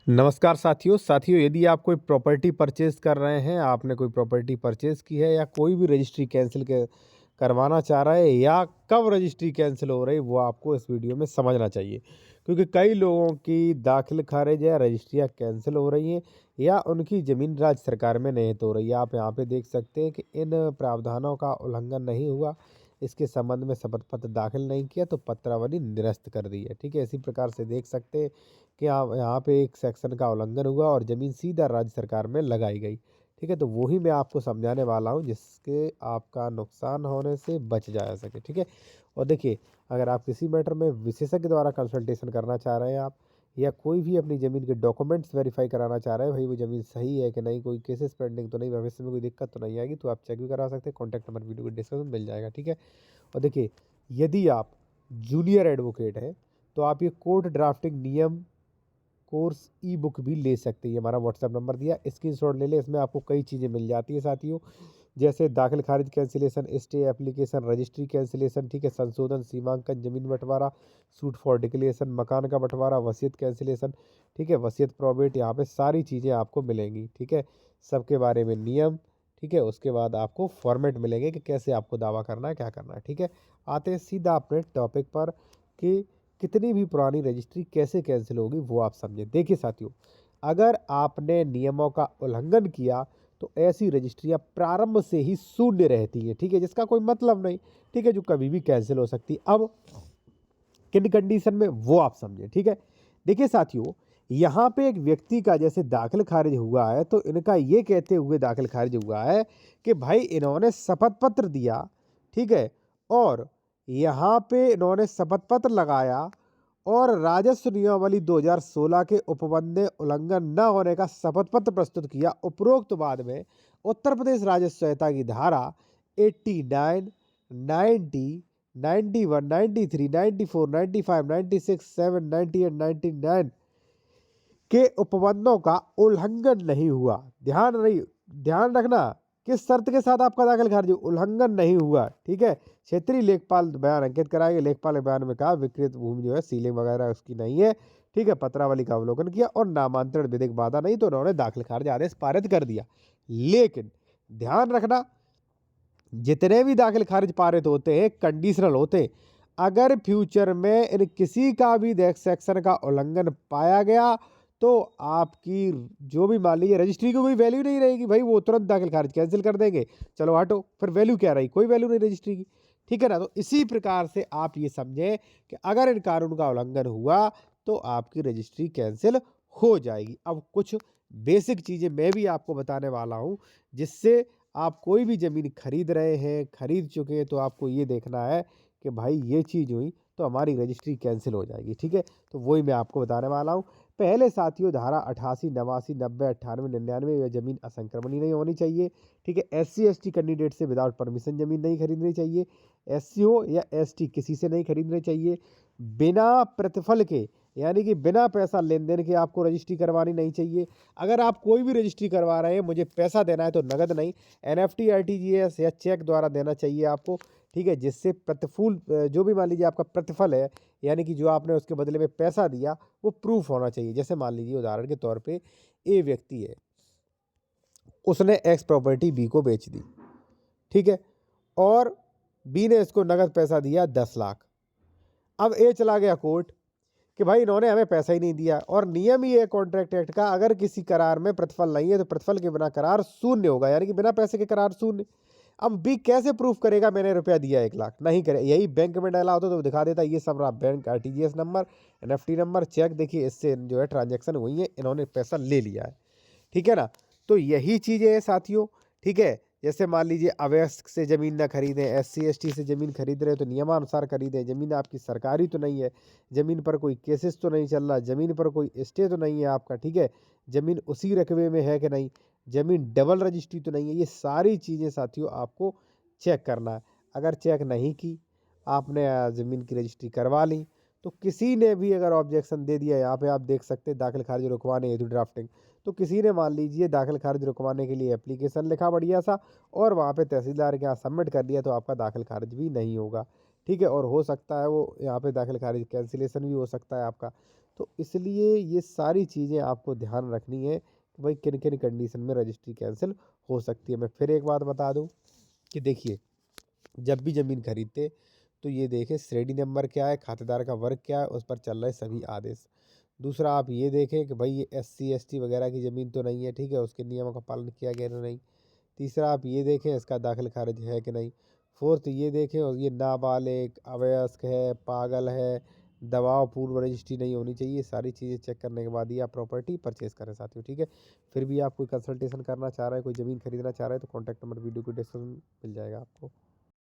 नमस्कार साथियों यदि आप कोई प्रॉपर्टी परचेज़ कर रहे हैं, आपने कोई प्रॉपर्टी परचेज़ की है या कोई भी रजिस्ट्री कैंसिल के करवाना चाह रहा है या कब रजिस्ट्री कैंसिल हो रही, वो आपको इस वीडियो में समझना चाहिए। क्योंकि कई लोगों की दाखिल खारिज या रजिस्ट्रियाँ कैंसिल हो रही हैं या उनकी ज़मीन राज्य सरकार में निहित हो रही है। आप यहाँ पे देख सकते हैं कि इन प्रावधानों का उल्लंघन नहीं हुआ, इसके संबंध में शपथ पत्र दाखिल नहीं किया तो पत्रावली निरस्त कर दी है। ठीक है, इसी प्रकार से देख सकते हैं कि आप यहाँ पे एक सेक्शन का उल्लंघन हुआ और ज़मीन सीधा राज्य सरकार में लगाई गई। ठीक है, तो वही मैं आपको समझाने वाला हूँ जिसके आपका नुकसान होने से बच जा सके। ठीक है, और देखिए, अगर आप किसी मैटर में विशेषज्ञ द्वारा कंसल्टेशन करना चाह रहे हैं आप, या कोई भी अपनी ज़मीन के डॉक्यूमेंट्स वेरीफाई कराना चाह रहे हैं, भाई वो ज़मीन सही है कि नहीं, कोई केसेस पेंडिंग तो नहीं, भविष्य में कोई दिक्कत तो नहीं आएगी, तो आप चेक भी करा सकते हैं। कॉन्टैक्ट नंबर वीडियो के डिस्क्रिप्शन में मिल जाएगा। ठीक है, और देखिए, यदि आप जूनियर एडवोकेट हैं तो आप ये कोर्ट ड्राफ्टिंग नियम कोर्स ई बुक भी ले सकते हैं। ये हमारा व्हाट्सएप नंबर दिया, स्क्रीनशॉट ले लें। इसमें आपको कई चीज़ें मिल जाती है साथियों, जैसे दाखिल खारिज cancellation, stay application, registry cancellation, ठीक है, संशोधन, सीमांकन, जमीन बंटवारा, सूट फॉर डिक्लेरेशन, मकान का बंटवारा, वसीयत कैंसिलेशन, ठीक है, वसीयत प्रोबेट, यहाँ पे सारी चीज़ें आपको मिलेंगी। ठीक है, सबके बारे में नियम, ठीक है, उसके बाद आपको फॉर्मेट मिलेंगे कि कैसे आपको दावा करना है, क्या करना है। ठीक है, आते हैं सीधा अपने टॉपिक पर कि कितनी भी पुरानी रजिस्ट्री कैसे कैंसिल होगी, वो आप समझें। देखिए साथियों, अगर आपने नियमों का उल्लंघन किया तो ऐसी रजिस्ट्रियां प्रारंभ से ही शून्य रहती है। ठीक है, जिसका कोई मतलब नहीं, ठीक है, जो कभी भी कैंसिल हो सकती है। अब किन कंडीशन में, वो आप समझें। ठीक है, देखिए साथियों, यहाँ पे एक व्यक्ति का जैसे दाखिल खारिज हुआ है तो इनका ये कहते हुए दाखिल खारिज हुआ है कि भाई इन्होंने शपथ पत्र दिया, ठीक है, और यहाँ पे इन्होंने शपथ पत्र लगाया और राजस्व नियमावली 2016 के उपबंध उल्लंघन न होने का शपथ पत्र प्रस्तुत किया। उपरोक्त बाद में उत्तर प्रदेश राजस्व संहिता की धारा 89, 90, 91, 93, 94, 95, 96, 7, 98, 99 के उपबंधों का उल्लंघन नहीं हुआ। ध्यान रखना, किस शर्त के साथ आपका दाखिल खारिज उल्लंघन नहीं हुआ। ठीक है, क्षेत्रीय लेखपाल बयान अंकित कराएंगे। लेखपाल के बयान में कहा विकृत भूमि जो है सीलिंग वगैरह उसकी नहीं है। ठीक है, पत्रावली का अवलोकन किया और नामांतरण विधिक बाधा नहीं, तो उन्होंने दाखिल खारिज आदेश पारित कर दिया। लेकिन ध्यान रखना, जितने भी दाखिल खारिज पारित होते हैं कंडीशनल होते हैं। अगर फ्यूचर में इन किसी का भी सेक्शन का उल्लंघन पाया गया तो आपकी जो भी, मान लीजिए, रजिस्ट्री की कोई वैल्यू नहीं रहेगी, भाई वो तुरंत दाखिल खारिज कैंसिल कर देंगे, चलो हटो, फिर वैल्यू क्या रही, कोई वैल्यू नहीं रजिस्ट्री की। ठीक है ना, तो इसी प्रकार से आप ये समझें कि अगर इन कानून का उल्लंघन हुआ तो आपकी रजिस्ट्री कैंसिल हो जाएगी। अब कुछ बेसिक चीज़ें मैं भी आपको बताने वाला हूँ, जिससे आप कोई भी ज़मीन खरीद रहे हैं, खरीद चुके हैं, तो आपको ये देखना है कि भाई ये चीज़ हुई तो हमारी रजिस्ट्री कैंसिल हो जाएगी। ठीक है, तो वही मैं आपको बताने वाला हूँ। पहले साथियों, धारा 88, 89, 90, 98, 99, यह ज़मीन असंक्रमणीय नहीं होनी चाहिए। ठीक है, SC ST कैंडिडेट से विदाउट परमिशन ज़मीन नहीं खरीदनी चाहिए। SC हो या ST किसी से नहीं खरीदनी चाहिए। बिना प्रतिफल के, यानी कि बिना पैसा लेन देन के आपको रजिस्ट्री करवानी नहीं चाहिए। अगर आप कोई भी रजिस्ट्री करवा रहे हैं, मुझे पैसा देना है तो नगद नहीं, NFT RTGS या चेक द्वारा देना चाहिए आपको। ठीक है, जिससे प्रतिफूल जो भी मान लीजिए आपका प्रतिफल है, यानी कि जो आपने उसके बदले में पैसा दिया, वो प्रूफ होना चाहिए। जैसे मान लीजिए उदाहरण के तौर पे ए व्यक्ति है, उसने एक्स प्रॉपर्टी बी को बेच दी, ठीक है, और बी ने इसको नगद पैसा दिया 10 लाख। अब ए चला गया कोर्ट कि भाई इन्होंने हमें पैसा ही नहीं दिया, और नियम ही है कॉन्ट्रैक्ट एक्ट का, अगर किसी करार में प्रतिफल नहीं है तो प्रतिफल के बिना करार शून्य होगा, यानी कि बिना पैसे के करार शून्य। अब बी कैसे प्रूफ करेगा मैंने रुपया दिया 1 लाख, नहीं करे, यही बैंक में डाला होता तो दिखा देता ये सब रहा bank RTGS number, NFT number, cheque, देखिए इससे जो है ट्रांजैक्शन हुई है, इन्होंने पैसा ले लिया है। ठीक है ना, तो यही चीज़ें हैं साथियों। ठीक है, जैसे मान लीजिए अवयस्क से ज़मीन ना खरीदें, SC ST से ज़मीन खरीद रहे हो तो नियमानुसार खरीदें। ज़मीन आपकी सरकारी तो नहीं है, ज़मीन पर कोई केसेस तो नहीं चल रहा, ज़मीन पर कोई स्टे तो नहीं है आपका। ठीक है, ज़मीन उसी रकबे में है कि नहीं, ज़मीन डबल रजिस्ट्री तो नहीं है, ये सारी चीज़ें साथियों आपको चेक करना है। अगर चेक नहीं की, आपने ज़मीन की रजिस्ट्री करवा ली, तो किसी ने भी अगर ऑब्जेक्शन दे दिया, यहाँ पे आप देख सकते हैं दाखिल खारिज रुकवाने हेतु ड्राफ्टिंग, तो किसी ने मान लीजिए दाखिल खारिज रुकवाने के लिए एप्लीकेशन लिखा बढ़िया सा और वहाँ पे तहसीलदार के यहाँ सबमिट कर दिया, तो आपका दाखिल खारिज भी नहीं होगा। ठीक है, और हो सकता है वो यहाँ पे दाखिल खारिज कैंसिलेशन भी हो सकता है आपका। तो इसलिए ये सारी चीज़ें आपको ध्यान रखनी है कि भाई किन किन कंडीशन में रजिस्ट्री कैंसिल हो सकती है। मैं फिर एक बात बता दूँ कि देखिए, जब भी ज़मीन खरीदते तो ये देखें श्रेणी नंबर क्या है, खातेदार का वर्ग क्या है, उस पर चल रहे सभी आदेश। दूसरा आप ये देखें कि भाई ये SC ST वगैरह की ज़मीन तो नहीं है, ठीक है, उसके नियमों का पालन किया गया या नहीं। तीसरा आप ये देखें इसका दाखिल खारिज है कि नहीं। फोर्थ ये देखें और ये नाबालिग, अवयस्क है, पागल है, दबाव पूर्व रजिस्ट्री नहीं होनी चाहिए। सारी चीज़ें चेक करने के बाद ही आप प्रॉपर्टी परचेज़ करें साथियों, ठीक है। फिर भी आप कोई कंसल्टेशन करना चाह रहे हैं, कोई ज़मीन खरीदना चाह रहे हैं तो कॉन्टैक्ट नंबर वीडियो को डिस्क्रिप्शन में मिल जाएगा आपको।